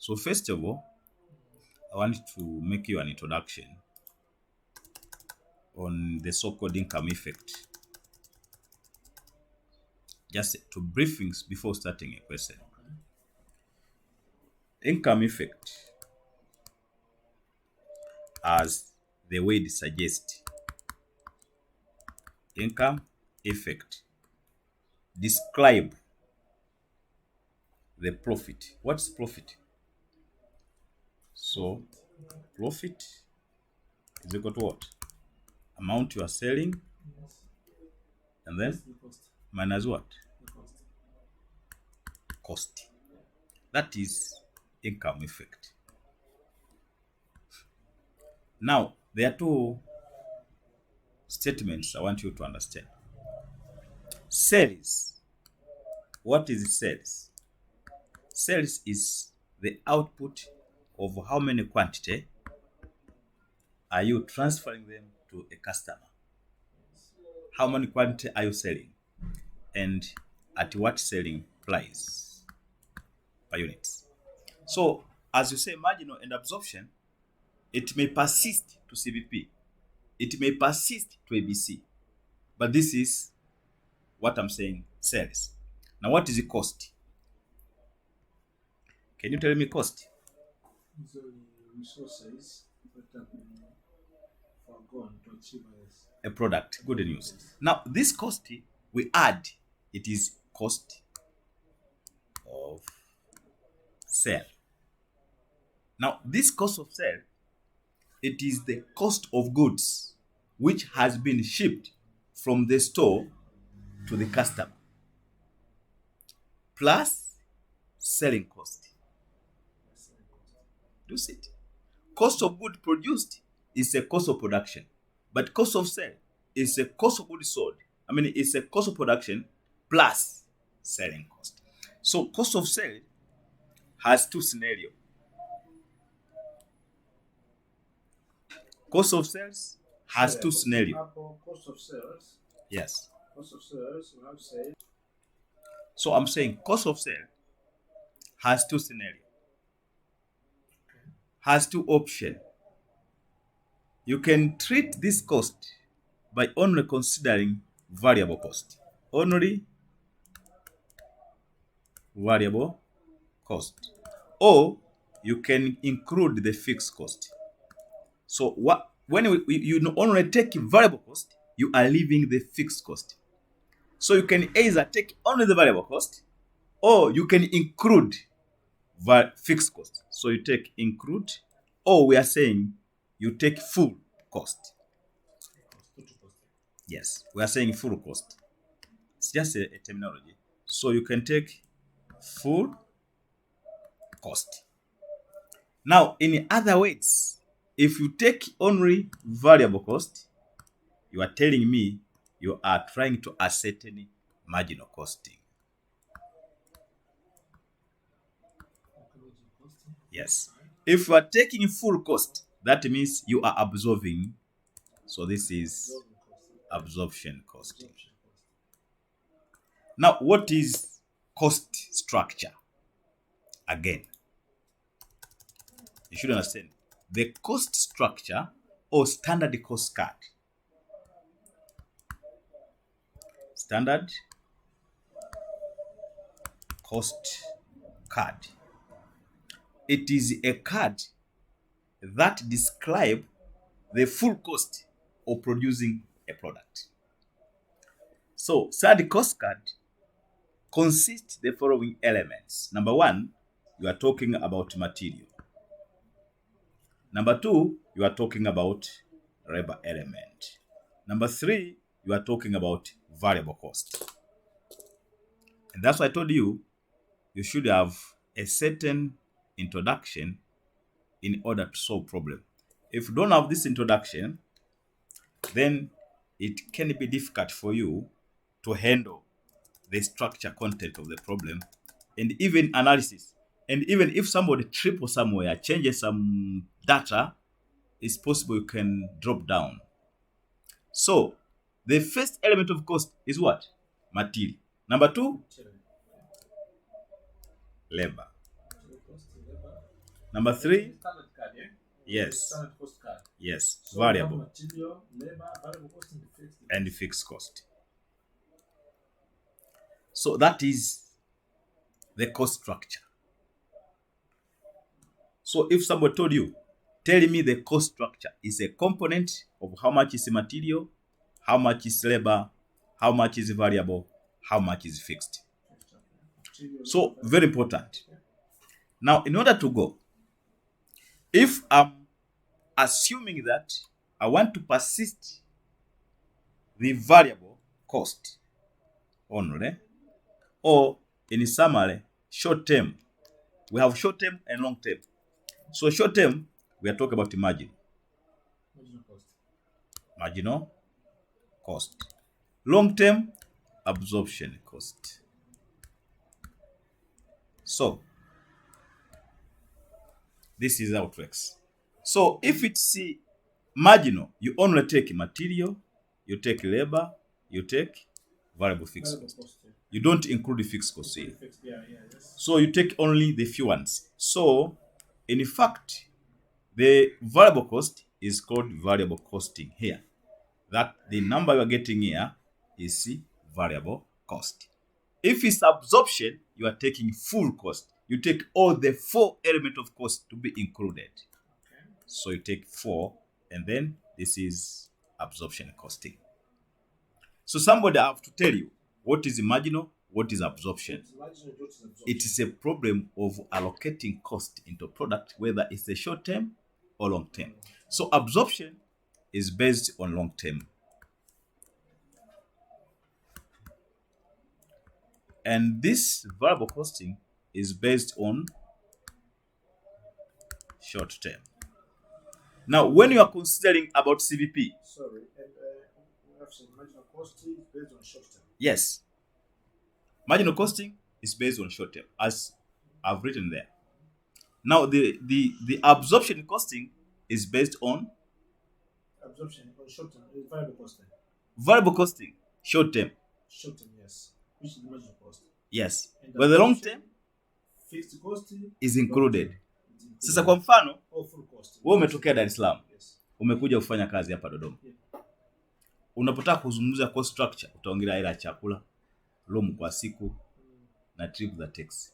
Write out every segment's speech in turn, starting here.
So first of all, I want to make you an introduction on the so-called income effect. Just two briefings before starting a question. Income effect, as the word suggests, income effect describe the profit. What's profit? So profit is equal to what? Amount you are selling, and then minus what? Cost. That is income effect. Now, there are two statements I want you to understand. Sales. What is sales? Sales is the output of how many quantity are you transferring them to a customer. How many quantity are you selling? And at what selling price per unit? So, as you say, marginal and absorption, it may persist to CVP. It may persist to ABC. But this is what I'm saying, sales. Now, what is the cost? Can you tell me cost? So resources that have been forgone to achieve A product. Good news. Now, this cost we add, it is cost of sale. Now, this cost of sale, it is the cost of goods which has been shipped from the store to the customer plus selling cost. Do you see it? Cost of good produced is a cost of production, but cost of sale is a cost of goods sold. I mean, it's a cost of production plus selling cost. So cost of sale has two scenarios. Cost of sales has two scenarios. Cost of sales. Yes. Cost of sales, we have said. So I'm saying cost of sale has two scenarios. Has two options. You can treat this cost by only considering variable cost. Only variable cost. Or you can include the fixed cost. So what when you only take variable cost, you are leaving the fixed cost. So you can either take only the variable cost, or you can include fixed cost. So you take include, or we are saying you take full cost. Yes, we are saying full cost. It's just a terminology. So you can take full cost. Now, in other words, if you take only variable cost, you are telling me you are trying to ascertain marginal costing. Yes. If you are taking full cost, that means you are absorbing. So this is absorption costing. Now, what is cost structure? Again, you should understand the cost structure or standard cost card. Standard cost card. It is a card that describes the full cost of producing a product. So, standard cost card consists the following elements. Number one, you are talking about material. Number two, you are talking about labor element. Number three, you are talking about variable cost. And that's why I told you, you should have a certain introduction in order to solve problem. If you don't have this introduction, then it can be difficult for you to handle the structure content of the problem and even analysis. And even if somebody triple somewhere, changes some data, it's possible you can drop down. So the first element of cost is what? Material. Number two, labor. Number 3, Standard card, yeah? yes, Standard cost card. yes, So we have variable material, labor, variable cost, and fixed. and fixed cost. So that is the cost structure. So if somebody told you, tell me the cost structure is a component of how much is material, how much is labor, how much is variable, how much is fixed. So very important. Now, in order to go, if I'm assuming that I want to persist the variable cost only, or in summary, short term, we have short term and long term. So short term, we are talking about the margin. Marginal cost. Long term, absorption cost. So this is how it works. So if it's marginal, you only take material, you take labor, you take variable fixed cost. You don't include the fixed cost here. So you take only the few ones. So in fact, the variable cost is called variable costing here. That the number you are getting here is variable cost. If it's absorption, you are taking full cost. You take all the 4 elements of cost to be included. Okay. So you take 4, and then this is absorption costing. So somebody have to tell you what is marginal, what is absorption. It is a problem of allocating cost into product, whether it's a short term or long term. So absorption is based on long term. And this variable costing is based on short term. Now, when you are considering about CVP, sorry, and we have some marginal costing based on short term. Yes, marginal costing is based on short term, as I've written there. Now, the absorption costing is based on absorption on short term, variable costing. Variable costing, short term. Short term, yes, which is the marginal cost. Yes, but the long term fixed costing is included. Sasa kwa mfano, wewe umetokea Dar es Salaam, umekuja kufanya kazi hapa Dodoma. Unapotaka kuzungumzia cost structure, utaongelea hela ya chakula, room kwa siku na trip za taxi.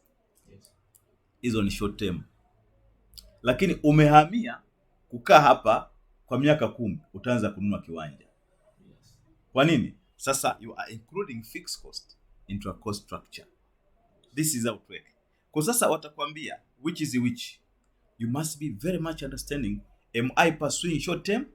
Hizo ni short term. Lakini umehamia kukaa hapa kwa miaka 10, utaanza kununua kiwanja. Kwa nini? Sasa you are including fixed cost into a cost structure. This is how it works. Kwa sasa watakwambia which is which. You must be very much understanding, am I pursuing short term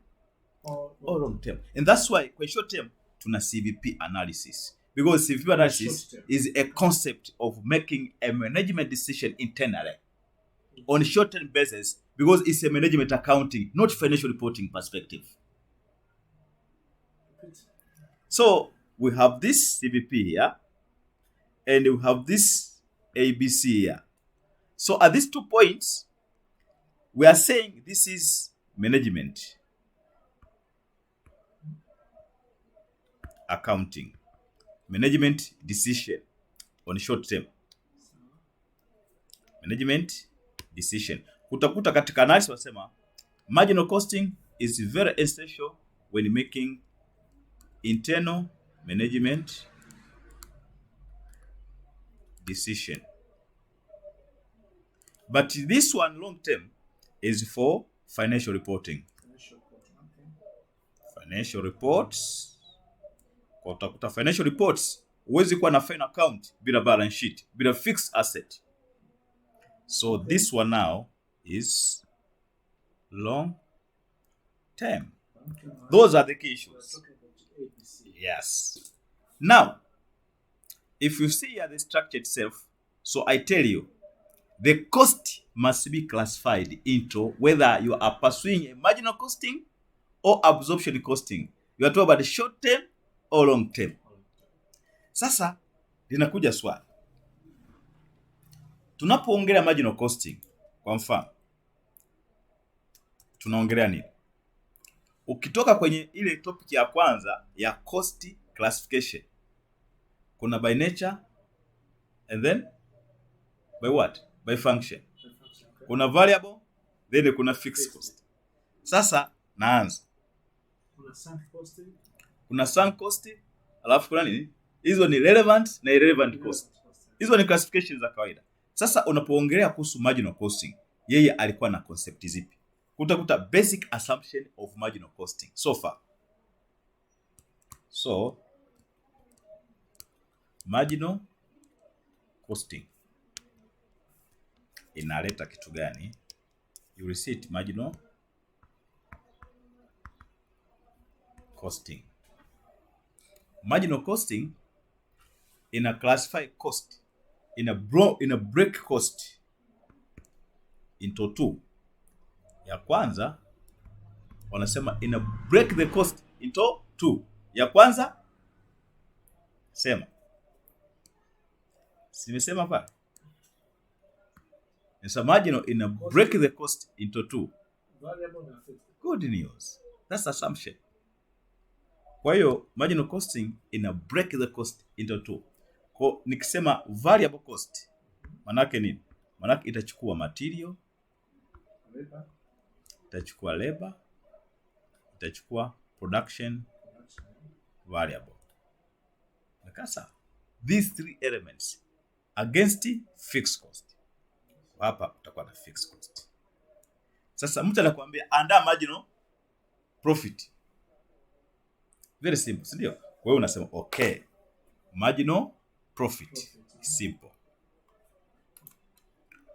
or long term? And that's why kwa short term tuna CVP analysis. Because CVP analysis is a concept of making a management decision internally on short term basis, because it's a management accounting, not financial reporting perspective. So we have this CVP here, and we have this ABC here. So at these 2 points, we are saying this is management accounting, management decision on short term. Management decision. Utakuta katika analysis wasema marginal costing is very essential when making internal management decision. But this one long term is for financial reporting. Financial reports. Kwa utakuta financial reports, huwezi kuwa na final account bila balance sheet, bila fixed asset. So this one now is long term. Those are the key issues. Yes. Now, if you see here the structure itself, so I tell you, the cost must be classified into whether you are pursuing a marginal costing or absorption costing. You are talking about the short term or long term. Sasa, linakuja swali. Tunapoongelea marginal costing, kwa mfano, tunaongelea nini? Ukitoka kwenye ile topic ya kwanza ya cost classification, kuna by nature and then by what? By function. kuna variable, then kuna fixed cost. Sasa naanza. Kuna sunk cost, alafu kuna nini? Hizo ni relevant na irrelevant cost. Hizo ni classifications za kawaida. Sasa unapoongelea kuhusu marginal costing, yeye alikuwa na concept zipi? Utakuta basic assumption of marginal costing so far. So marginal costing inaleta kitu gani? You will see it, marginal costing. Marginal costing ina classify cost, ina break cost into two. Ya kwanza wanasema ina break the cost into two. Ya kwanza sema. Simesema pale. Nisa marginal ina break the cost into two. Good news. That's assumption. Kwa hiyo marginal costing ina break the cost into two. Kwa nikisema variable cost, manake nini? Manake itachukua material, itachukua labor, itachukua production variable. Nakasa these three elements against fixed cost. Hapa utakuwa na fixed cost. Sasa mtu anakuambia andaa marginal profit. Very simple, si ndio? Wewe unasema okay. Marginal profit. Simple.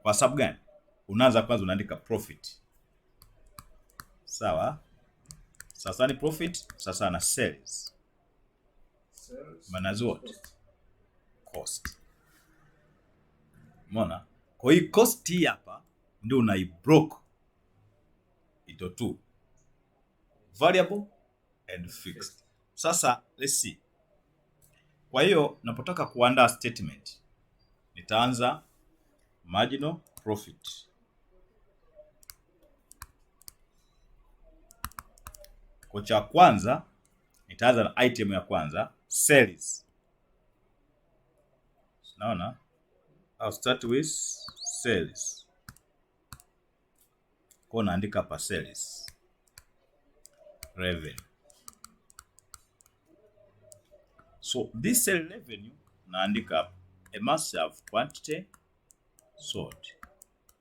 Kwa sababu gani? Unaanza kwanza unaandika profit. Sawa? Sasa ni profit, sasa na sales. Manazo what? Cost. Umeona? Kwa hiyo cost hii hapa ndio unaibroke into two. Variable and fixed. Sasa let's see. Kwa hiyo napotaka kuandaa statement, nitaanza marginal profit. Kwa cha kwanza nitaanza na item ya kwanza, sales. Naona? I'll start with sales. Kwa naandika hapa sales. Revenue. So this sale revenue naandika a must have quantity sold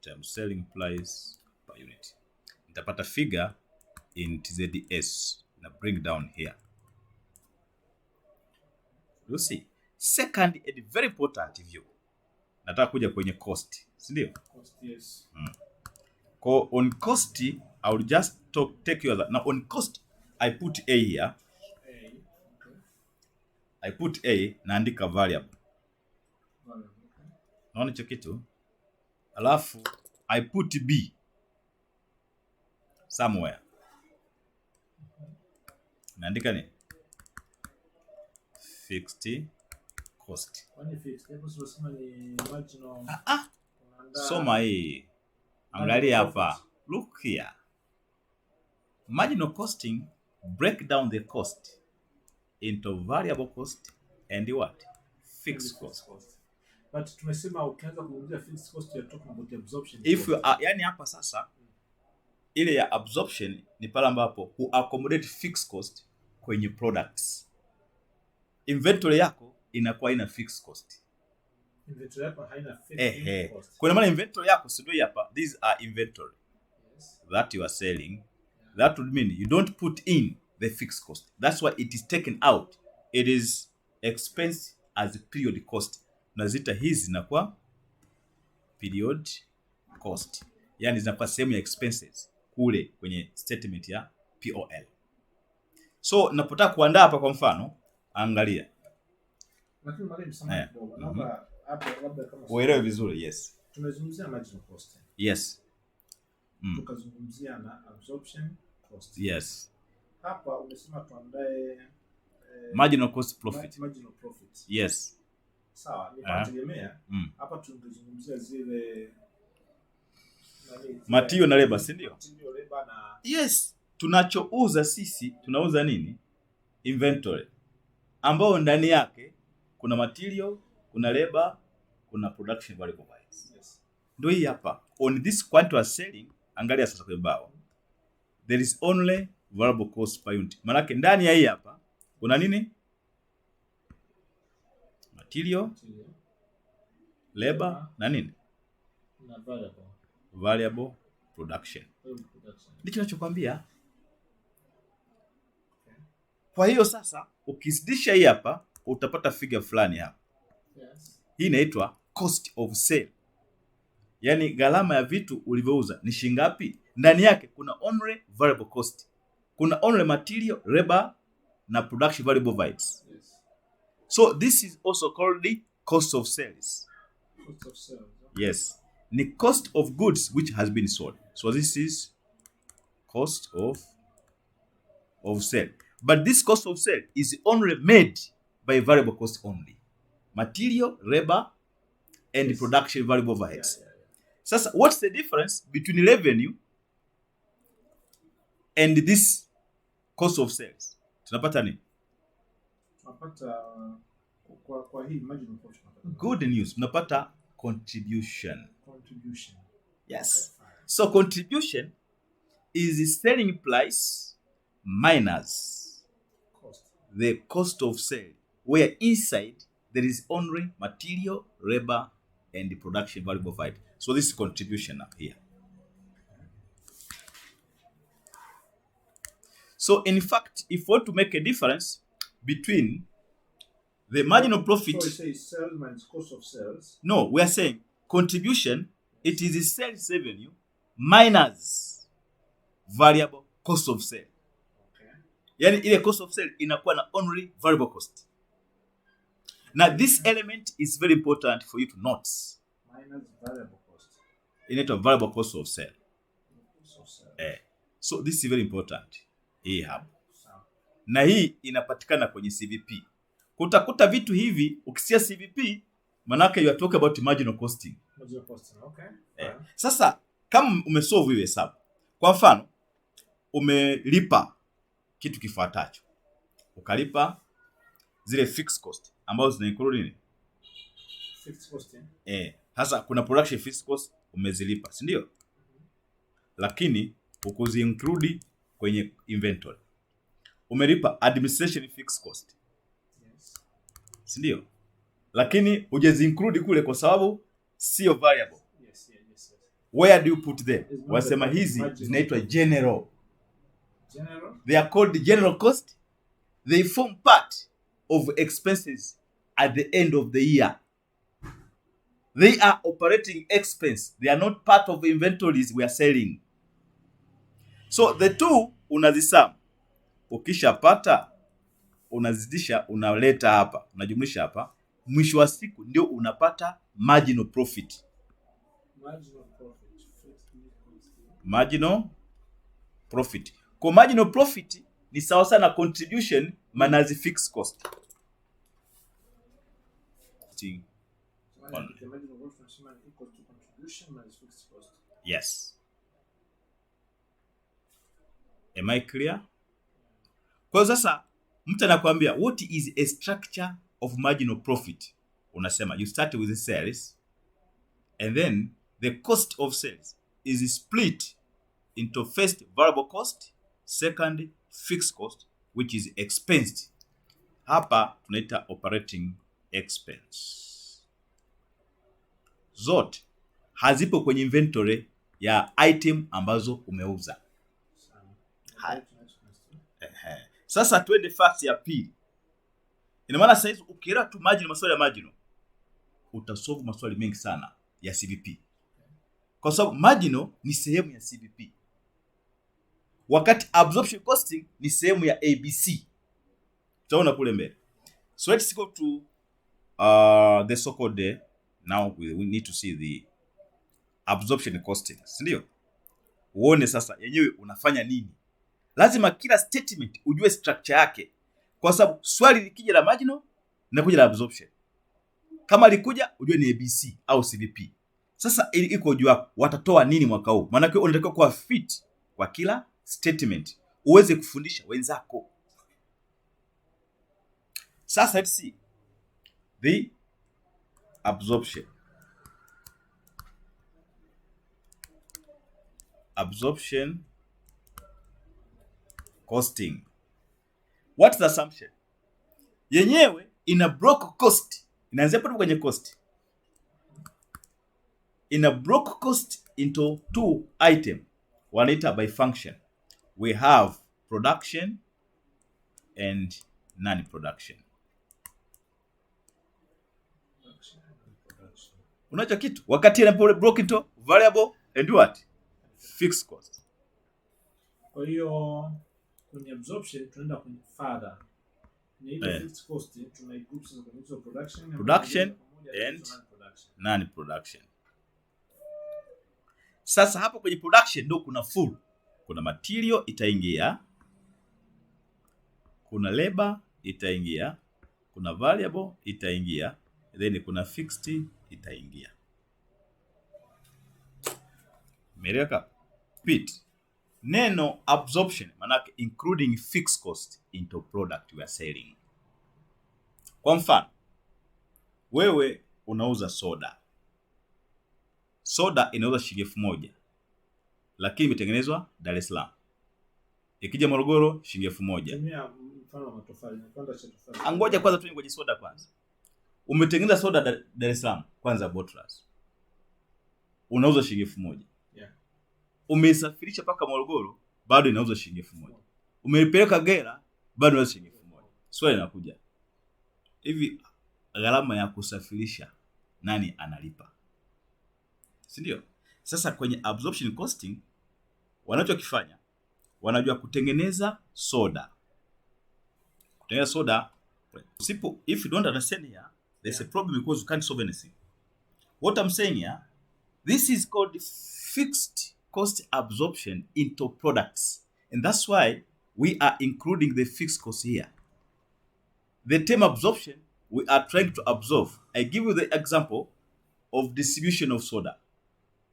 times selling price per unit. Nitapata figure in TZS na bring down here. You see, second and very important view. Nataka kuja kwenye cost, si ndio? Cost, yes. Kwa on cost I will just take you that. Now on cost I put A here. Okay. I put A naandika variable. Okay. Naona hicho kitu. Alafu I put B somewhere. Naandika ni fixed cost. Kwani fixed? Hapo tunasema ni marginal. Soma hii. Angalia hapa. Look here. Marginal costing break down the cost into variable cost and what? Fixed cost. But tumesema ukianza kuongea fixed cost you are talking about absorption. If you are, yani hapa sasa ile ya absorption ni pale ambapo hu accommodate fixed cost kwenye products. Inventory yako inakuwa ina fixed cost. Inventory yako haina fixed cost. Kwa maana inventory yako sio hapa, these are inventory. Yes. That you are selling. Yeah. That would mean you don't put in the fixed cost. That's why it is taken out. It is expense as period cost. Nazita hizi zinakuwa period cost. Yani zinakuwa sehemu ya expenses kule kwenye statement ya POL. So napotaka kuandaa hapa kwa mfano, angalia. Lakini mwalimu samahani kidogo. Naomba hapo labda kama uelewe vizuri, yes. Tumezungumzia marginal cost. Yes. Tukazungumzia na absorption cost. Yes. Hapa umesema tuandae marginal cost profit. Marginal profit. Yes. Sawa, nitategemea hapa tungezungumzia zile material na labor, si ndio? Material, labor na yes, tunachouza sisi tunauza nini? Inventory. Ambao ndani yake kuna material, kuna labor, kuna production variable. Yes. Ndio hii hapa. on this quantity we are selling, angalia sasa kwenye bao, there is only variable cost per unit. Maanake ndani ya hii hapa kuna nini? Material, labor na nini? Na variable production. Ndicho nachokwambia. Kwa hiyo sasa ukizidisha hii hapa utapata figure fulani hapa. Yes. Hii inaitwa cost of sale. Yaani gharama ya vitu ulivyouza ni shilingi ngapi? Ndani yake kuna only variable cost. Kuna only material, labor na production variable overheads. Yes. So this is also called the cost of sales. Cost of sales. Yes. The cost of goods which has been sold. So this is cost of sale. But this cost of sale is only made by variable cost only. Material, labor, and Yes. production variable overheads. Yeah. Sasa, what's the difference between revenue and this cost of sales? Tunapata nini? Tunapata kwa hii marginal profit. Good news. Tunapata contribution. Contribution. Yes. Okay. So contribution is the selling price minus Cost. the cost of sale, where inside there is only material, labor, and the production variable overhead. So this is contribution up here. So in fact, if we want to make a difference between the marginal profit, So it says sales minus cost of sales. no, we are saying contribution, it is the sales revenue minus variable cost of sale. Okay. Yani ile cost of sale inakuwa na only variable cost. Now this element is very important for you to note. Minus variable cost. Inaitwa variable cost of sale. Cost of sales. So this is very important. Hii hapa. Sawa. Na hii inapatikana kwenye CVP. Kutakuta vitu hivi ukisia CVP, manake you are talking about marginal costing. Marginal costing. Okay. Sasa kama umesolve hiyo hesabu, kwa mfano umelipa kitu kifuatacho, ukalipa zile fixed cost ambazo zina include nini? Fixed costing. Sasa kuna production fixed cost umezilipa, si ndio? Lakini ukuzi include kwenye inventory. Umelipa administration fixed cost. Yes. Si ndio? Lakini hujezi include kule kwa sababu sio variable. Yes. Where do you put them? It's not Wasema the hizi marginal. zinaitwa general. General. They are called general cost. They form part of expenses at the end of the year. They are operating expense. They are not part of inventories we are selling. So the two unazisum. Ukishapata unazidisha, unaleta hapa, unajumlisha hapa. Mwisho wa siku ndio unapata marginal profit. Marginal profit. Marginal profit. Kwa marginal profit ni sawa sana contribution minus fixed cost. The marginal profit equals to contribution minus fixed cost. Yes. Am I clear? Kwa sasa mtu anakuambia what is a structure of marginal profit? Unasema you start with the sales and then the cost of sales is split into first variable cost, second fixed cost, which is expensed. Hapa tunaita operating expense. Zote hazipo kwenye inventory ya item ambazo umeuza. Sasa twende fact ya pili. Ina maana sasa ukielewa tu marginal, maswali ya marginal, utasolve maswali mengi sana ya CVP. Kwa sababu marginal ni sehemu ya CVP. Wakati absorption costing ni sehemu ya ABC. Tutaona kule mbele. So let's go to the so-called now we need to see the absorption costing. Ndio? Uone sasa yenyewe unafanya nini. Lazima kila statement ujue structure yake. Kwa sababu swali likija la marginal na kuja la absorption. Kama likuja ujue ni ABC au CVP. Sasa ili iko ujua watatoa nini mwaka huu. Maana kwa unatakiwa kuwa fit kwa kila statement uweze kufundisha wenzako. Sasa let's see the absorption. absorption costing. What's the assumption? Yenyewe ina block cost. Inaanzia hapo kwenye cost. Ina block cost into two item. Wanaita by function. We have production and non-production. Unacho kitu wakati ina block into variable and what? Fixed cost. Kwa hiyo kwenye absorption tunaenda kwenye further. Ni ile fixed cost tunaigroup sasa kwenye hizo production and non-production. Sasa hapo kwenye production ndio kuna full. Kuna material itaingia, kuna labor itaingia, kuna variable itaingia, then kuna fixed itaingia. Umeeleweka? Repeat. Neno absorption manake including fixed cost into product we are selling. Kwa mfano, wewe unauza soda. Soda inauza shilingi 1000. Lakini imetengenezwa Dar es Salaam. Ikija Morogoro shilingi 1000. Tumia mfano wa matofali, napanda cha tofali. Angoja kwanza tuingie kwenye soda kwanza. Umetengeneza soda Dar es Salaam kwanza bottlers. Unauza shilingi 1000. Yeah. Umeisafirisha paka Morogoro bado inauza shilingi 1000. Umeipeleka Gera bado inauza shilingi 1000. Swali linakuja. Hivi gharama ya kusafirisha nani analipa? Si ndio? Sasa kwenye absorption costing wanachokifanya wanajua kutengeneza soda. Kutengeneza soda if you don't understand here there's a problem because you can't solve anything. What I'm saying here, this is called fixed cost absorption into products. And that's why we are including the fixed cost here. The term absorption, we are trying to absorb. I give you the example of distribution of soda.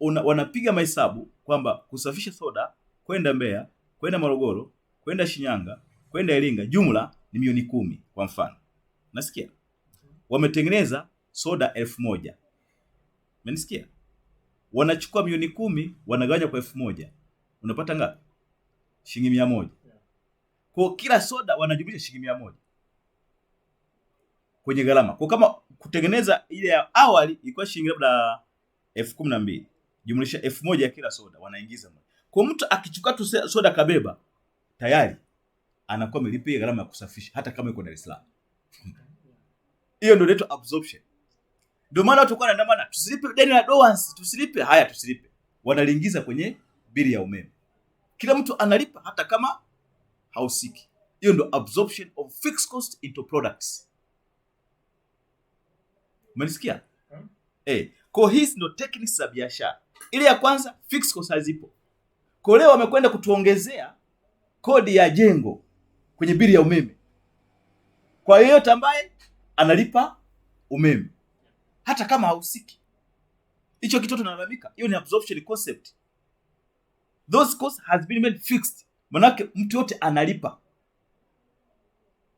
Wanapiga mahesabu kwamba kusafisha soda kwenda Mbeya, kwenda Morogoro, kwenda Shinyanga, kwenda Iringa jumla ni milioni 10 kwa mfano. Nasikia? Wametengeneza soda 1000. Umenisikia? Wanachukua milioni 10 wanagawanya kwa 1000. Unapata ngapi? Shilingi 100. Kwa kila soda wanajumlisha shilingi 100. Kwenye gharama. Kwa kama kutengeneza ile ya awali ilikuwa shilingi labda 12,000. Jumlisha 1000 ya kila soda wanaingiza. Kwa mtu akichukua tu soda kabeba tayari anakuwa amelipia gharama ya kusafisha hata kama yuko Dar es Salaam. Hiyo ndio inaitwa absorption. Ndio maana watu wanaenda maana tusilipe deni la allowance, tusilipe haya tusilipe. Wanaliingiza kwenye bili ya umeme. Kila mtu analipa hata kama hausiki. Hiyo ndio absorption of fixed cost into products. Umenisikia? Kwa hii ndio techniques za biashara. Ile ya kwanza fixed cost hazipo. Kwa leo wamekwenda kutuongezea kodi ya jengo kwenye bili ya umeme. Kwa yeyote ambaye analipa umeme hata kama hausiki. Hicho kitu tunalalamika. Hiyo ni absorption concept. Those costs has been made fixed. Manake mtu yote analipa.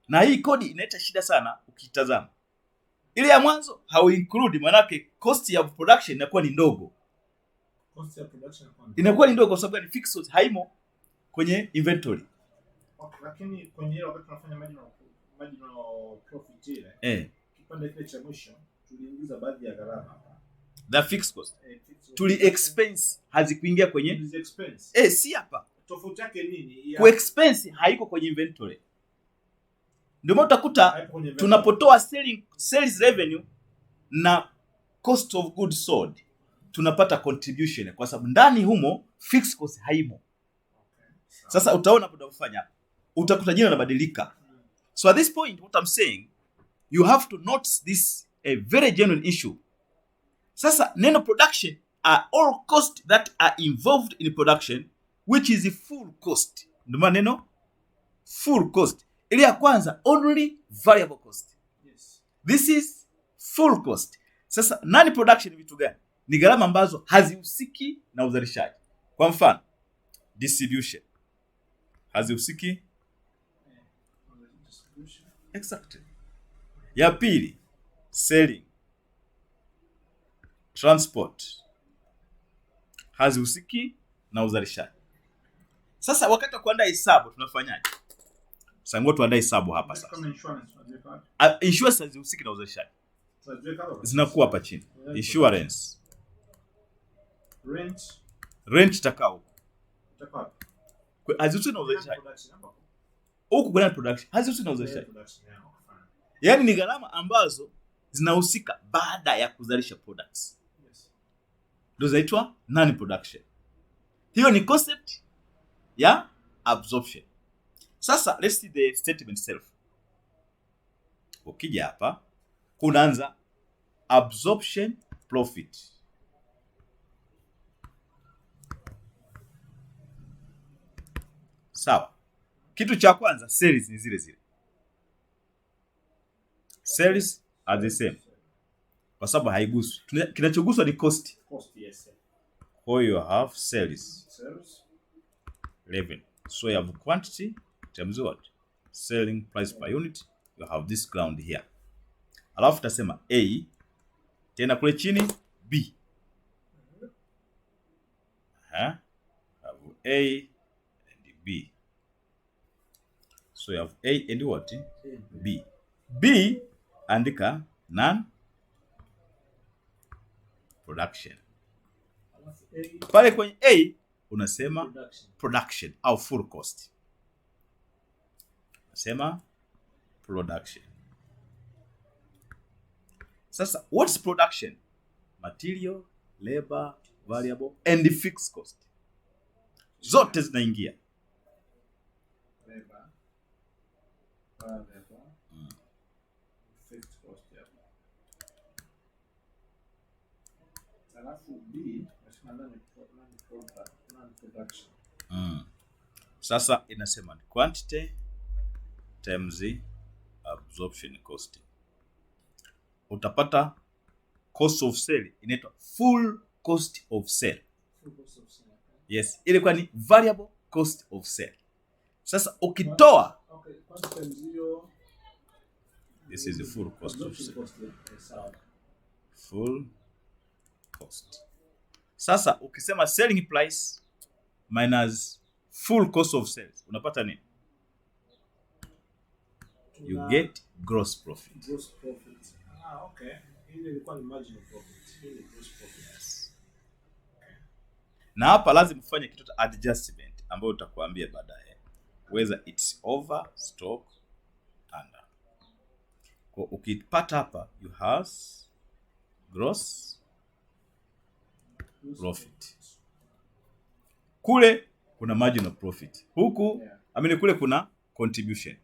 Na hii kodi inaleta shida sana ukitazama. Ile ya mwanzo hau include manake cost ya production inakuwa ni ndogo. Cost ya production inakuwa ni ndogo kwa sababu ni fixed cost haimo kwenye inventory. Okay, lakini kwenye wakati tunafanya marginal profit ile. Kipande kile cha mwisho tuliingiza baadhi ya gharama hapa. The fixed cost. Tuli expense hazikuingia kwenye expense. Si hapa. Tofauti yake nini? Ku expense haiko kwenye inventory. Ndio maana utakuta tunapotoa sales revenue na cost of goods sold tunapata contribution kwa sababu ndani humo fixed cost haimo. Sasa utaona unapofanya utakuta jina linabadilika. So at this point what I'm saying, you have to note this a very genuine issue. Sasa neno production are all costs that are involved in production which is a full cost. Ndio maana neno full cost. Ile ya kwanza only variable cost. Yes. This is full cost. Sasa nani production ni vitu gani? Ni gharama ambazo hazihusiki na uzalishaji. Kwa mfano, distribution. Hazihusiki. Exactly. Ya pili, selling. Transport. Hazihusiki na uzalishaji. Sasa wakati wa kuandaa hesabu tunafanyaje? Sasa ngoja tuandae hesabu hapa sasa. Kama insurance unaweka. Insurance hazihusiki na uzalishaji. Zinakuwa hapa chini. Insurance. Rent takao. Hazihusiki na uzalishaji. Huku kuna production. Hazihusiki na uzalishaji. Yaani ni gharama ambazo zinahusika baada ya kuzalisha products. Ndio zaitwa non-production. Hiyo ni concept ya absorption. Sasa let's see the statement itself. Ukija hapa kunaanza absorption profit. Sawa. Kitu cha kwanza sales ni zile zile. Sales are the same. Kwa sababu haiguswi. Kinachoguswa ni cost. Cost, yes. So you have sales. 11. So you have quantity times what? Selling price per unit. You have this ground here. Alafu tutasema A. Tena kule chini B. Have A and B. So you have A and what? B. B andika non-production. Pale kwenye A unasema production au full cost. Unasema production. Sasa what's production? Material, labor, variable and fixed cost. Zote zinaingia. Labor, variable, fixed cost. Alafu B non-production. Sasa inasema quantity times absorption cost. Utapata cost of sale inaitwa full cost of sale. Yes, ile kwa ni variable cost of sale. Sasa ukitoa this is the full cost of sale. Full cost. Sasa ukisema selling price minus full cost of sales unapata nini? You get gross profit. Gross profit. Okay. Ile ilikuwa ni marginal profit. Ile gross profit. Yes. Okay. Na hapa lazima ufanye kitu cha adjustment ambayo utakuambia baadaye whether it's over, stock, under. Kwa ukipata hapa you have gross profit. Kule kuna marginal profit. Huku kule kuna contribution.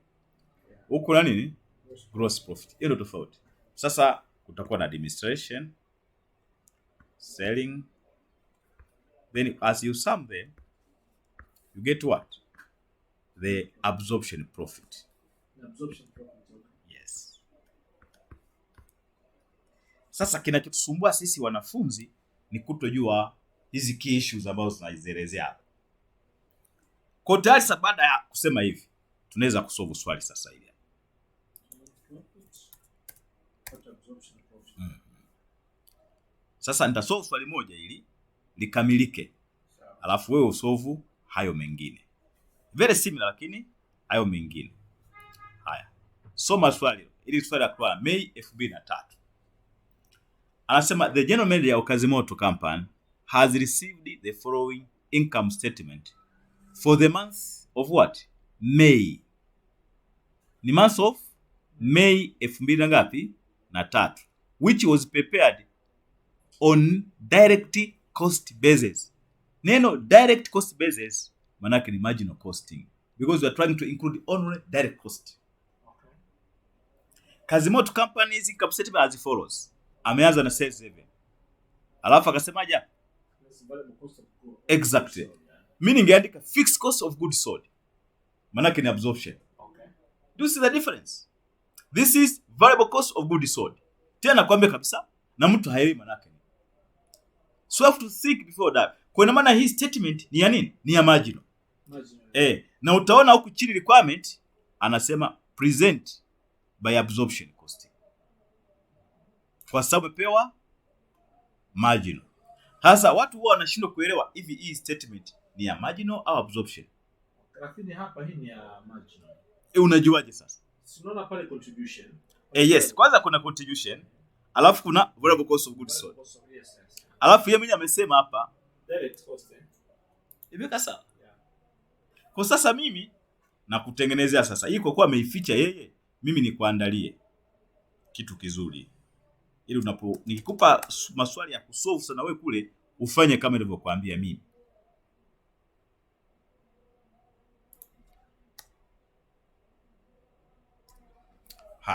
Huku kuna nini? Gross profit. Hiyo ndio tofauti. Sasa kutakuwa na administration, selling, then as you sum them you get what? The absorption profit. The absorption profit. Yes. Sasa kinachotusumbua sisi wanafunzi ni kutojua hizi key issues ambazo tunazielezea hapa. Kwa tayari sasa baada ya kusema hivi tunaweza kusolve swali sasa hivi. Sasa nitasolve swali moja ili likamilike. Alafu wewe usolve hayo mengine. Very similar lakini hayo mengine. Haya. Soma swali. Ili swali la Mei 2003. Anasema the general manager of Kazimoto Company has received the following income statement for the month of what? May. Ni month of May 2003, which was prepared on direct cost basis. Neno direct cost basis manake ni marginal costing because we are trying to include only direct cost. Okay. Kazimoto Company's income statement as follows. Ameanza na sales 7. Alafu akasemaje? Exactly. Meaning ngeandika fixed cost of goods sold. Manake ni absorption. Okay. Do you see the difference? This is variable cost of goods sold. Tena kwambia kabisa na mtu haelewi manake. So you have to think before that. Kwa ina maana hii statement ni ya nini? Ni ya marginal. Na utaona huku chini requirement anasema present by absorption costing. Kwa sababu pewa marginal. Hasa watu huwa wanashindwa kuelewa hivi hii statement ni ya marginal au absorption. Lakini hapa hii ni ya marginal. Unajuaje sasa? Unaona pale contribution. Yes, kwanza kuna contribution, alafu kuna variable cost of goods sold. Yes. Alafu yeye mwenyewe amesema hapa direct cost. Hivi kasa. Yeah. Kwa sasa mimi na kutengenezea sasa hii kwa kuwa ameificha yeye, mimi nikuandalie kitu kizuri. Ili nikikupa maswali ya kusolve sana wewe kule ufanye kama nilivyokuambia mimi.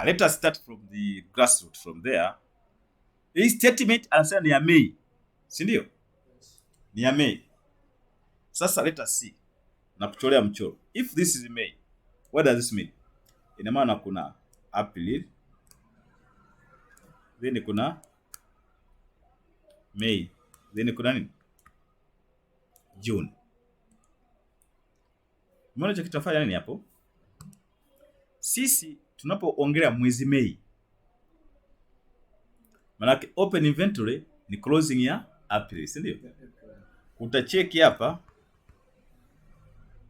Let us start from the grassroots from there. Hii statement anasema ni ya May. Si ndio? Yes. Ni ya May. Sasa let us see. Na kucholea mchoro. If this is May, what does this mean? Ina maana kuna April, then kuna May, then kuna nini? June. Mbona cha kitafanya nini hapo? Sisi tunapoongelea mwezi Mei, maana open inventory ni closing ya April, si ndio? Utacheki hapa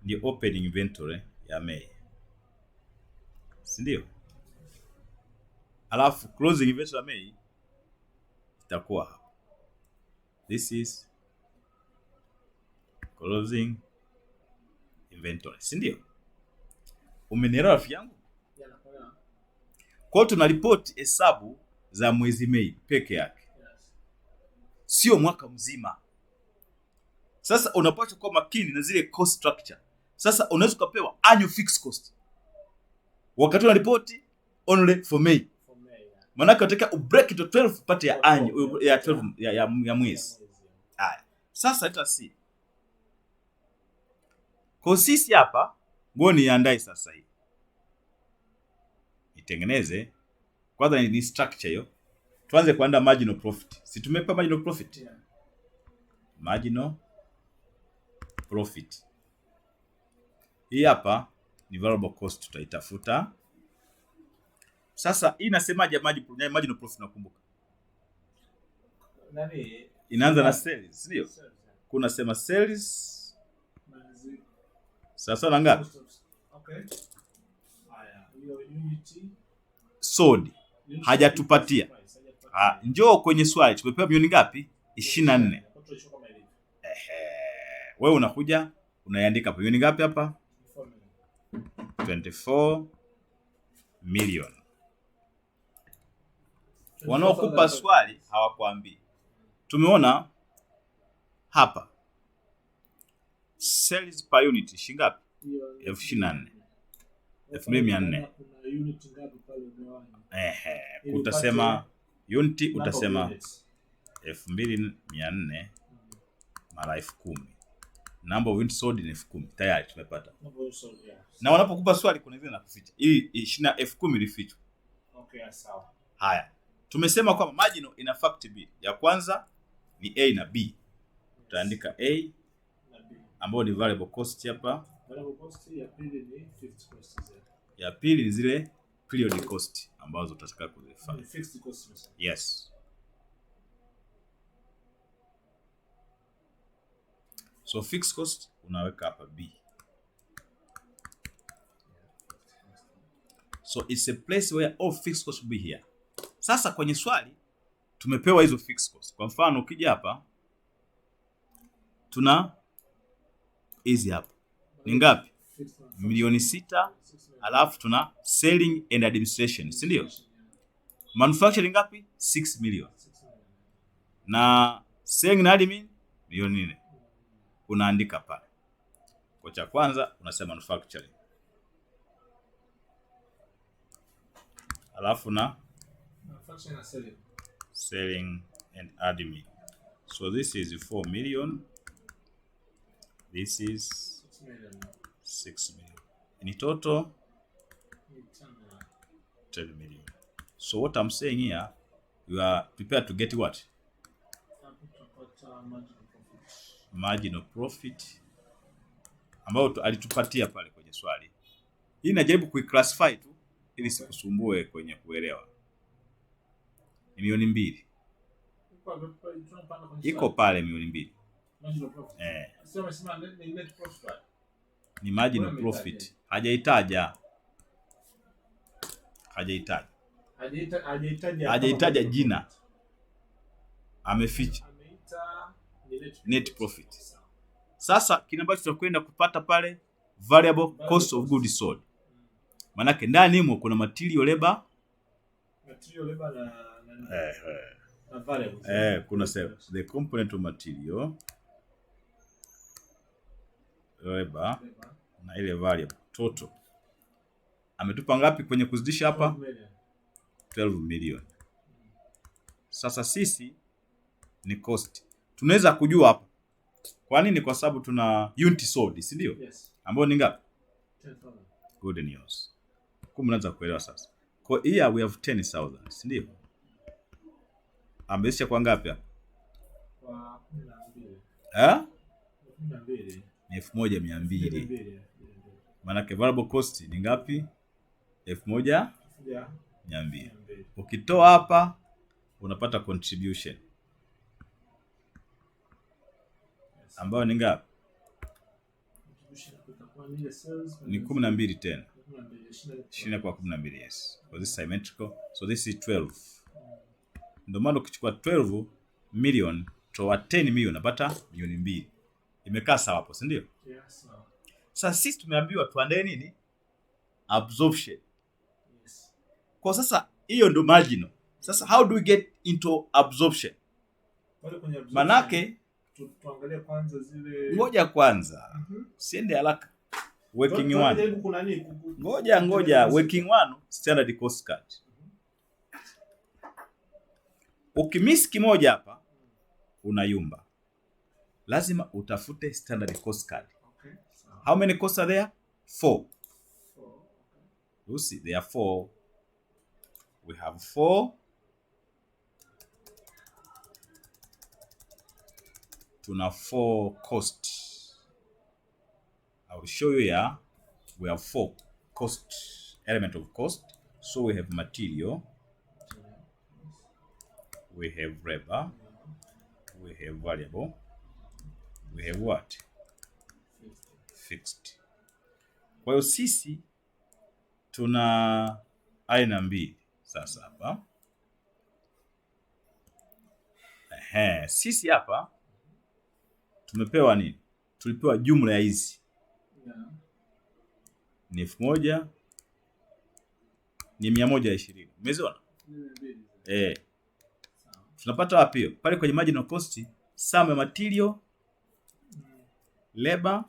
ni open inventory ya Mei, si ndio? Alafu closing inventory ya Mei itakuwa hapa. This is closing inventory, si ndio? Umenielewa rafiki yangu? Kwa hiyo tunaripoti hesabu za mwezi Mei peke yake. Sio mwaka mzima. Sasa unapaswa kuwa makini na zile cost structure. Sasa unaweza kupewa annual fixed cost. Wakati unaripoti only for May. Maana unataka ubreak to 12 pate ya annual ya 12 ya mwezi. Haya. Sasa let us see. Kwa sisi hapa ngoni iandae sasa hii. Itengeneze kwanza ni structure hiyo. Tuanze kuanda marginal profit. Si tumepa marginal profit? Yeah. Marginal profit. Hii hapa ni variable cost tutaitafuta. Sasa hii inasemaje marginal profit nakumbuka? Nani? Inaanza na sales, si ndio? Kuna sema sales. Sasa na ngapi? Okay. Haya, hiyo unit sold hajatupatia. Njoo kwenye swali tumepewa milioni ngapi? 24. Wewe unakuja unaiandika hapo milioni ngapi hapa? 24 million. Wanaokupa swali hawakuambii. Tumeona hapa sales per unit shilingi ngapi? 24. 2400. Utasema unit utasema 2400 mara 10,000. Number of units sold ni 10,000. Tayari tumepata. Na wanapokupa swali kuna zile nakuficha. Hii 20,000 ilifichwa. Okay, sawa. Haya. Tumesema kwamba marginal ina fact B. Ya kwanza ni A na B. Utaandika A na B ambayo ni variable cost hapa. Variable cost ya pili ni fixed cost. Ya pili ni zile period cost ambazo utataka kuzifanya. Fixed cost. Yes. So fixed cost unaweka hapa B. So it's a place where all fixed costs will be here. Sasa kwenye swali tumepewa hizo fixed costs. Kwa mfano ukija hapa tuna hizi hapa. Ni ngapi? Milioni 6. Alafu tuna selling and administration, si ndio? Manufacturing ngapi? 6 million. Na selling and admin milioni 4. Unaandika pale. Kwa cha kwanza unasema manufacturing. Alafu na manufacturing and selling and admin. So this is 4 million. This is 6 million. In total 10 million. So what I'm saying here, you are prepared to get what? Marginal profit ambao alitupatia pale kwenye swali. Hii najaribu kuiclassify tu ili sikusumbue kwenye kuelewa. Ni milioni 2. iko pale milioni 2. Sio umesema ni net profit. Ni marginal profit. Hajaitaja jina. Ameficha net profit. Sasa kile ambacho tutakwenda kupata pale variable cost of goods sold. Manake ndani humo kuna material labor na variable. Kuna the component of material labor na ile variable total. Ametupa ngapi kwenye kuzidisha hapa? 12 million. Sasa sisi ni cost. Tunaweza kujua hapa. Kwa nini? Kwa sababu tuna unit sold, si ndio? Yes. Ambao ni ngapi? 10,000. Good news. Mnaanza kuelewa sasa. Kwa here we have 10,000, si ndio? Amesha kwa ngapi hapa? Kwa 12. Ni 1,200. Maana variable cost ni ngapi? 1,200. Ukitoa hapa unapata contribution. Ambayo ni ngapi? Ni 12 tena. 20 kwa 12, yes. For this symmetrical. So this is 12. Ndio maana ukichukua 12 million toa 10 million unapata milioni 2. Imekaa sawa hapo, si ndio? Yes. Sasa sisi tumeambiwa tuandae nini? Absorption. Yes. Kwa sasa hiyo ndio marginal. Sasa how do we get into absorption? Manake tuangalie kwanza zile. Ngoja kwanza. Siende haraka. Working one. Ngoja working one standard cost card. Ukimiss kimoja hapa unayumba. Lazima utafute standard cost card. Okay. How many costs are there? 4. Okay. You see there are 4. We have 4. Tuna 4 costs. I will show you here. We have 4 cost element of cost. So we have material, we have labor, we have variable, we have what? Fixed. Kwa hiyo sisi tuna aina mbili sasa hapa. Sisi hapa tumepewa nini? Tulipewa jumla ya hizi. Ni 1,000, ni 120. Umeziona? Tunapata wapi hiyo? Pale kwenye marginal cost, sum ya material, labor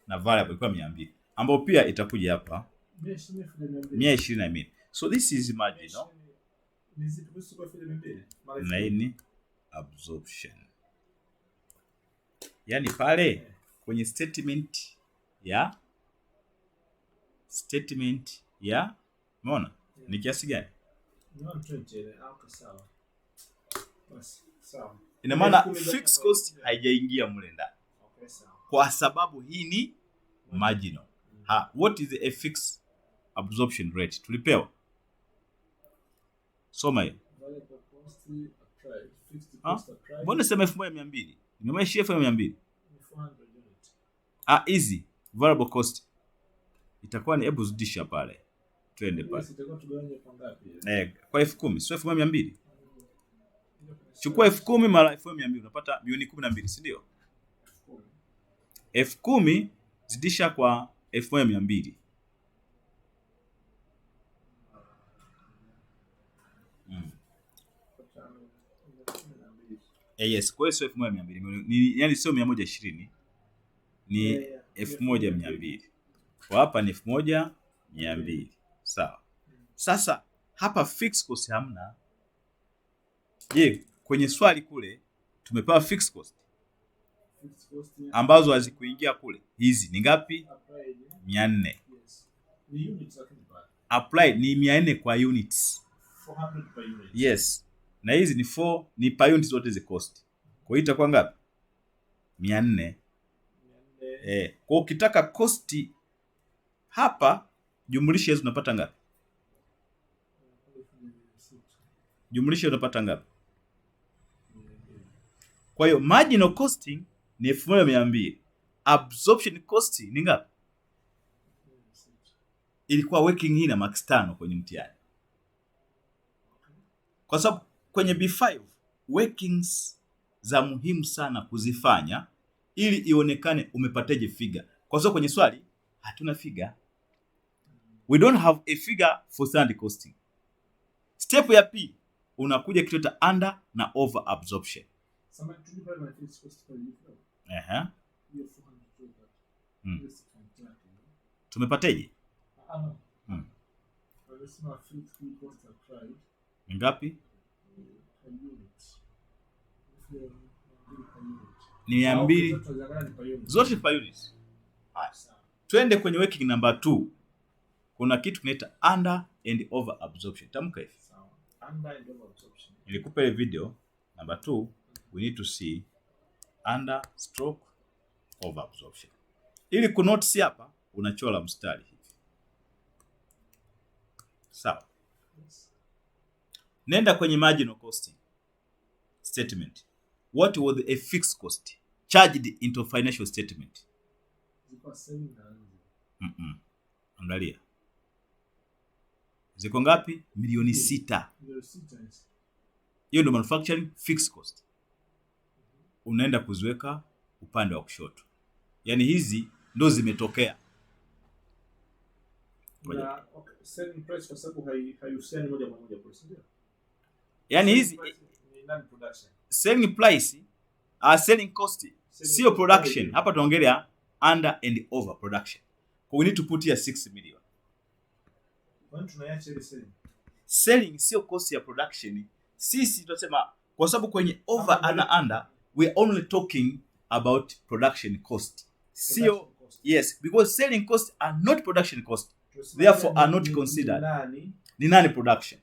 na variable ilikuwa 200. Ambapo pia itakuja hapa 120. So this is marginal. Na hii ni absorption. Yaani pale kwenye statement ya umeona ni kiasi gani? Ina maana fixed cost haijaingia mle ndani. Kwa sababu hii ni marginal. What is a fixed absorption rate? Tulipewa. Soma hiyo. Mbona sema 1,200? Nimemweshia 1,200. Easy. Variable cost. Itakuwa ni hebu zidisha pale. Twende pale. Kwa 10,000, sio 1,200. Chukua 10,000 mara 1,200 unapata milioni 12, si ndio? 10,000 zidisha kwa 1,200. Yes, kwa hiyo sio 1,200. Yaani sio 120. Ni 1,200. Kwa hapa ni 1,200. Sawa. Sasa hapa fixed cost hamna. Je, kwenye swali kule tumepewa fixed cost ambazo hazikuingia kule. Hizi ni ngapi? 400. Ni units lakini pale. Applied ni 400 kwa units. 400 per unit. Yes. Na hizi ni 4 ni per unit zote zi cost. Kwa hiyo itakuwa ngapi? 400. Kwa ukitaka cost hapa jumlisha hizo unapata ngapi? Jumlisha unapata ngapi? Kwa hiyo marginal costing ni 1200. Absorption cost ni ngapi? Ilikuwa working hii na max 5 kwenye mtihani. Kwa sababu kwenye B5 workings za muhimu sana kuzifanya ili ionekane umepateje figure. Kwa sababu kwenye swali hatuna figure. We don't have a figure for standard costing. Step ya P unakuja kitu cha under na over absorption. Tumepateje? Ngapi? Ni 200 zote per unit. Twende kwenye working number 2. Kuna kitu kinaita under and over absorption. Tamka hivi. Under and over absorption. Nilikupa ile video number 2, we need to see under stroke over absorption. Ili kunotice hapa unachora mstari hivi. Sawa. Nenda kwenye marginal costing statement. What was a fixed cost charged into financial statement? Angalia. Ziko ngapi? Milioni 6. Hiyo ndio manufacturing fixed cost. Unaenda kuziweka upande wa kushoto. Yaani hizi ndo zimetokea. Na selling price kwa sababu haihusiani moja kwa moja kwa sababu. Yaani hizi ni non production. Selling price selling cost sio production. Hapa tunaongelea under and over production. We need to put here 6 million. Kwani tunaacha ile selling? Selling sio cost ya production. Sisi tunasema kwa sababu kwenye over and under we are only talking about production cost. Sio yes, because selling costs are not production cost. Therefore are not considered. Ni nani production?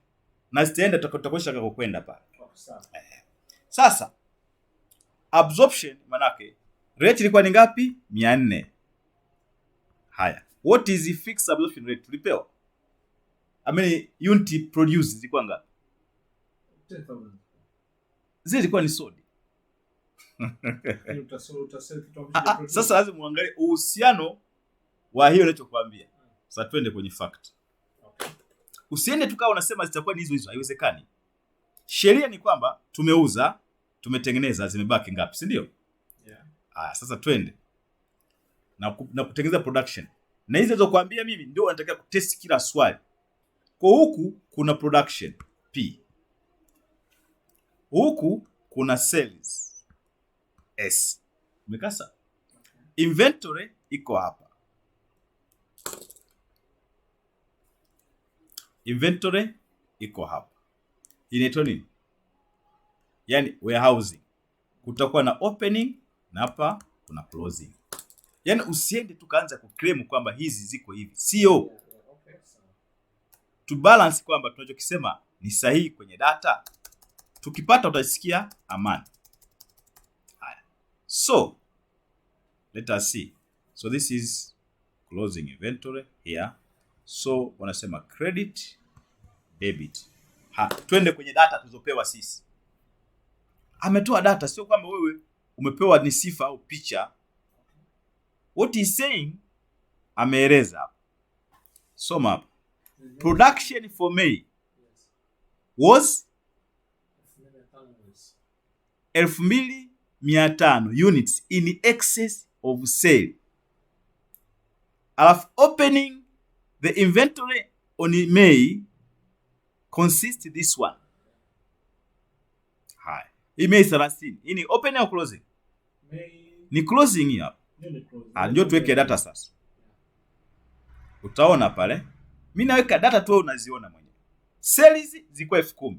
Na zitaenda tutakwenda kako kwenda pale. Sasa absorption manake rate ilikuwa ni ngapi? 400. Haya. What is the fixed absorption rate tulipewa? I mean unit produced zilikuwa ngapi? 10,000. Zilikuwa ni sold. Sasa lazima muangalie uhusiano wa hiyo ninachokuambia. Sasa twende kwenye fact. Usiende tukao unasema zitakuwa ni hizo hizo, haiwezekani. Sheria ni kwamba tumeuza, tumetengeneza, zimebaki ngapi, si ndio? Yeah. Sasa twende na kutengeneza production. Na hizo nilizokuambia mimi ndio nataka kutest kila swali. Kwa huku kuna production P. Huku kuna sales S. Umekasa? Inventory iko hapa. Inventory iko hapa. Inaitwa nini? Yaani warehousing. Kutakuwa na opening na hapa kuna closing. Yaani usiende tukaanza kuclaim kwamba hizi ziko hivi. Sio. To balance kwamba tunachokisema ni sahihi kwenye data. Tukipata utasikia amani. Haya. So let us see. So this is closing inventory here. So wanasema credit, debit. Twende kwenye data tulizopewa sisi. Ametoa data, sio kwamba wewe umepewa ni sifa au picha. What he saying ameeleza hapa. Soma hapa. Production for May was 2,500 units in excess of sale. Alafu opening the inventory on May consists this one. Hai. Hii May 30. Hii ni opening au closing? Ni closing hapa. Ndio tuweke data sasa. Utaona pale. Mimi naweka data tu unaziona mwenyewe. Sales ziko 10,000.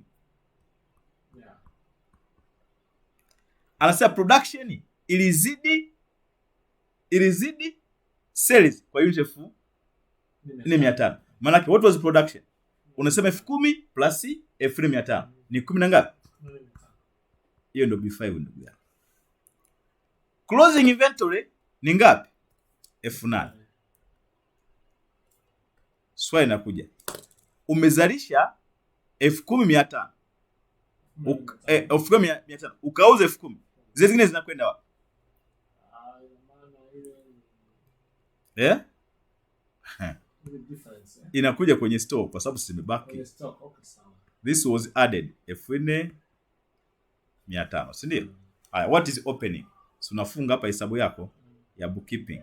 Yeah. Anasema production ilizidi sales kwa unit 4,500. Maana yake what was production? Unasema 10,000 plus 4,500. Ni 10 na ngapi? Hiyo ndio B5 ndugu yangu. Closing inventory ni ngapi? 8,000. Swali inakuja. Umezalisha 10,500. 10,500. Ukauza 10,000. Zile zingine zinakwenda wapi? Inakuja kwenye store kwa sababu zimebaki. This was added 4500, si ndio? Haya, what is opening? So unafunga hapa hesabu yako ya bookkeeping.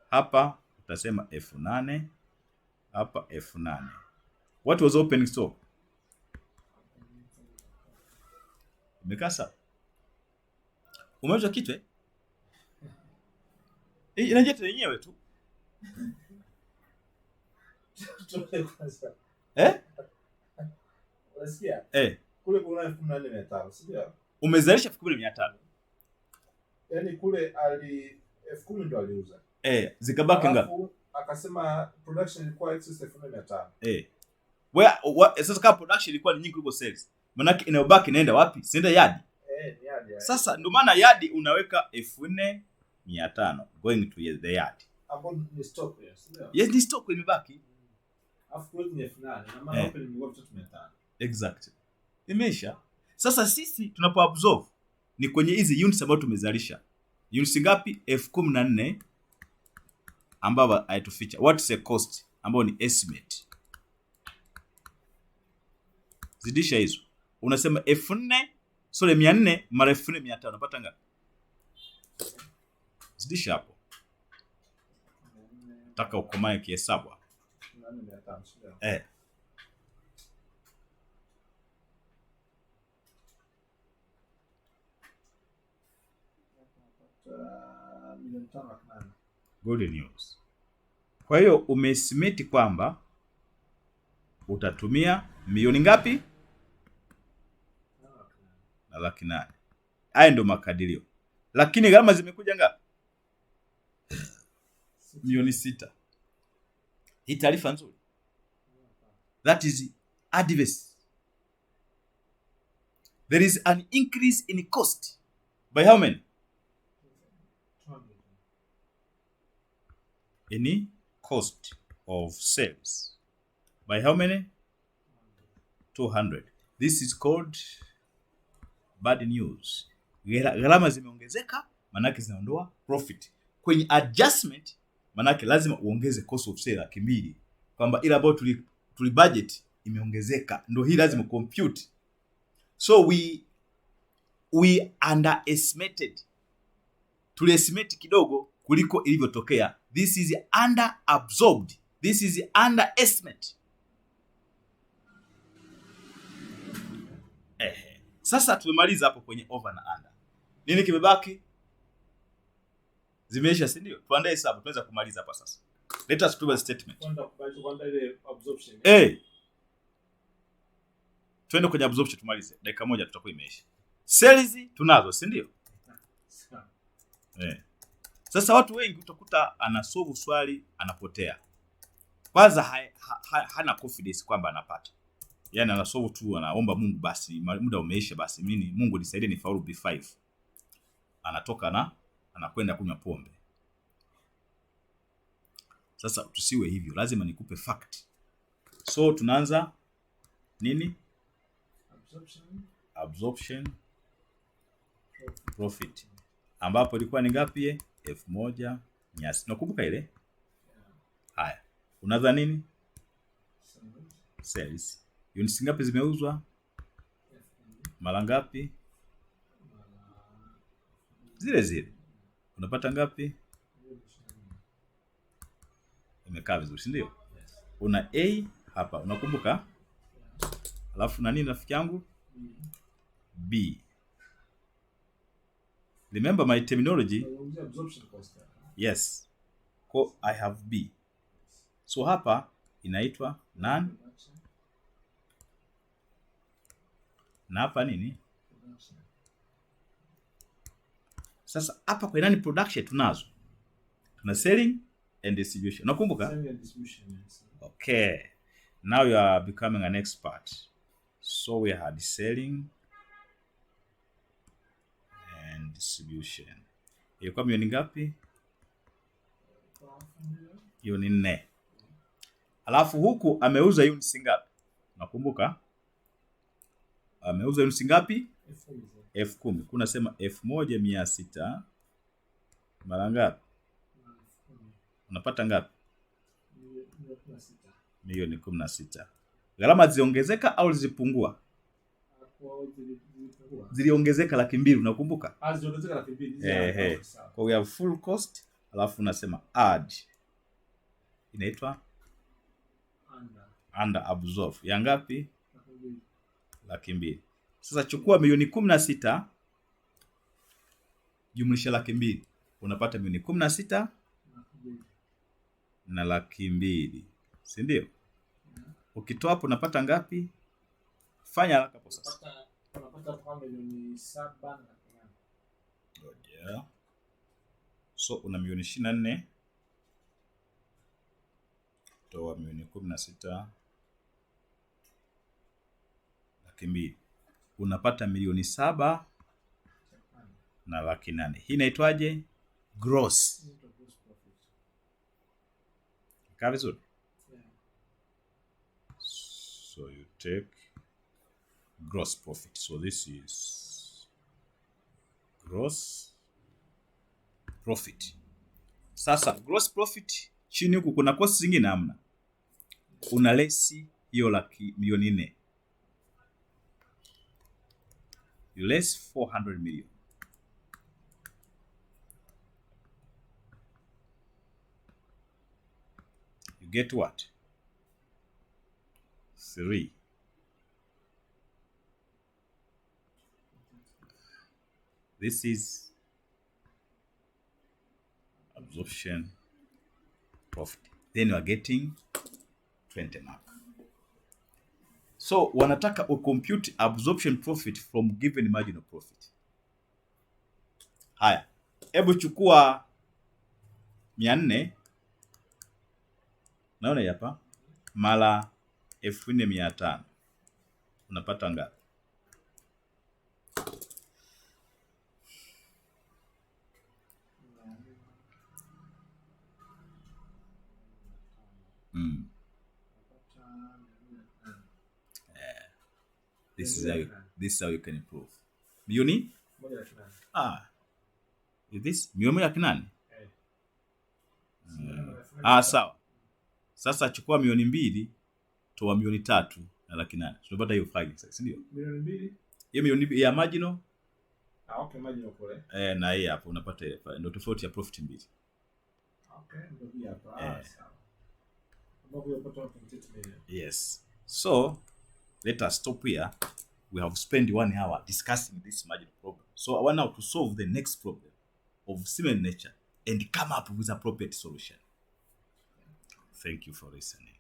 Hapa utasema 8000, hapa 8000. What was opening store? Umekasa. Umeuza kitu eh? Inajeta yenyewe tu. Unasikia? Kule kuna 1400, si ndio? Umezalisha 10500. Yaani kule 10,000 ndio aliuza. Zikabaki ngapi? Akasema production ilikuwa excess 1500. Sasa kama production ilikuwa ni nyingi kuliko sales, maana yake inayobaki inaenda wapi? Sienda yadi. Ni yadi. Sasa ndio maana yadi unaweka 4500 going to the yard. Hapo ni stock ya, sio? Yes, ni stock imebaki. Afu kule ni 8000 na maana open ni 3500. Exactly. Imeisha. Sasa sisi tunapo absorb ni kwenye hizi units ambazo tumezalisha. Units ngapi? 14000 ambao haituficha. What is the cost? Ambao ni estimate. Zidisha hizo. Unasema 400 mara 4500 unapata ngapi? Zidisha hapo. Nataka ukomae kihesabu hapo. 4500. Good news. Kwa hiyo umeestimate kwamba utatumia milioni ngapi? 1,800,000. Haya ndio makadirio. Lakini gharama zimekuja ngapi? Milioni 6. Hii taarifa nzuri. That is adverse. There is an increase in cost. By how many? Any cost of sales. By how many? 200. This is called bad news. Gharama zimeongezeka, manake zinaondoa profit. Kwenye adjustment, manake lazima uongeze cost of sale 200. Kwamba ile ambayo tuli budget imeongezeka. Ndio hii lazima compute. So we underestimated. Tuliestimate kidogo kuliko ilivyotokea. This is under absorbed. This is underestimate. Sasa tumemaliza hapo kwenye over na under. Nini kimebaki? Zimeisha, si ndio? Tuandae hesabu, tunaweza kumaliza hapa sasa. Let us prove a statement. Kwanza ile absorption. Twende kwenye absorption tumalize. Dakika moja tutakuwa imeisha. Sales tunazo, si ndio? Sasa watu wengi utakuta anasolve swali anapotea. Kwanza hana confidence kwamba anapata. Yaani anasolve tu, anaomba Mungu basi muda umeisha, basi mimi Mungu nisaidie nifaulu B5. Anatoka na anakwenda kunywa pombe. Sasa tusiwe hivyo, lazima nikupe fact. So tunaanza nini? Absorption profit. Ambapo ilikuwa ni ngapi? 1000. Nakumbuka ile? Haya. Unaanza nini? Sales. Units ngapi zimeuzwa? Mara ngapi? Zile. Unapata ngapi? Imekaa vizuri, si ndio? Una A hapa, unakumbuka? Alafu na nini rafiki yangu? B. Remember my terminology? Yes. I have B. So hapa inaitwa non. Na hapa nini? Sasa hapa kwa nani production tunazo? Tuna selling and distribution. Nakumbuka? Selling and distribution. Okay. Now you are becoming an expert. So we had selling and distribution. Ilikuwa milioni ngapi? Milioni 4. Alafu huku ameuza units ngapi? Nakumbuka? Ameuza units ngapi? 10,000. Kuna sema 1,600 mara ngapi? Unapata ngapi? Milioni 16. Gharama ziongezeka au zilipungua? Ziliongezeka 200,000, unakumbuka? Ziliongezeka 200,000. Kwa we have full cost, alafu unasema add. Inaitwa under absorb. Ya ngapi? 200,000. Sasa chukua milioni 16 jumlisha 200,000. Unapata milioni 16 na 200,000. Si ndio? Ukitoa hapo unapata ngapi? Fanya haraka hapo sasa. Unapata kwa milioni 7 na 8. Ngoja. So una milioni 24. Toa milioni 16 200,000. Unapata milioni 7 na 800,000. Hii inaitwaje? Gross. Kaa vizuri? So you take gross profit. So this is gross profit. Sasa gross profit chini huku kuna cost zingine hamna. Una less hiyo milioni 4. You less 400 million. You get what? 3. This is absorption profit. Then you are getting 20 mark. So wanataka compute absorption profit from given marginal profit. Haya, hebu chukua 400, naona hapa, mara 4,500. Unapata ngapi? This is how you can improve. Milioni? Is this milioni 800? Sawa. Sasa chukua milioni 2, toa milioni 3 na 800,000. Tunapata hiyo faida sasa, si ndio? Milioni 2. Hiyo milioni 2 ya marginal. Okay, marginal kule. Na hii hapo unapata ile faida. Ndio tofauti ya profit mbili. Okay, ndio hii hapa. Sawa. Ambapo unapata 28 million. Yes. So, let us stop here. We have spent 1 hour discussing this marginal problem. So, I want now to solve the next problem of similar nature and come up with appropriate solution. Thank you for listening.